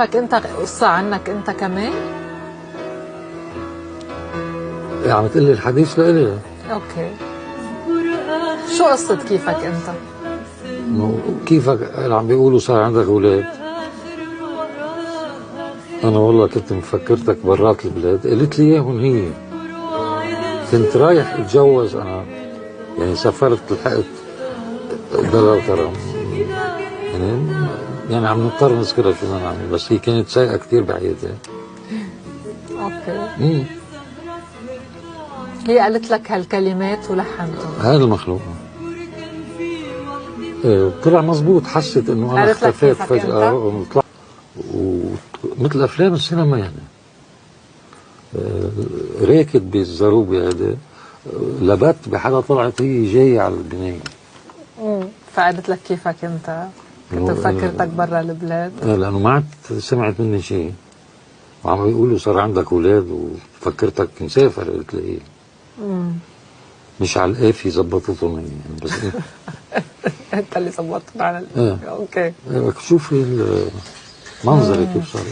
انت قصة عنك انت كمان؟ عم تقلي الحديث لإلي. اوكي، شو قصة كيفك انت؟ كيفك عم بيقولوا صار عندك اولاد؟ انا والله كنت مفكرتك برات البلاد، قالت لي اياهم هي. كنت رايح اتجوز انا، يعني سافرت لحقت بلا ترى، يعني عم نضطر نذكرها شو بدنا نعمل، بس هي كانت سايقه كثير بعيده. اوكي. هي قالت لك هالكلمات ولحنتهم؟ هذا المخلوق. طلع مزبوط، حست انه انا اختفيت فجأة وطلع ومثل افلام السينما يعني. راكد بالزروبة هذا، لبت بحدا طلعت هي جاية على البناية. فقالت لك كيفك انت؟ كنت مفكرتك برا البلاد؟ لانه ما عاد سمعت مني شيء، وعم بيقولوا صار عندك اولاد وفكرتك مسافر. قلت له ايه، مش على القافية زبطتهم يعني بس انت اللي زبطتهم على اوكي. شوفي المنظر كيف صار.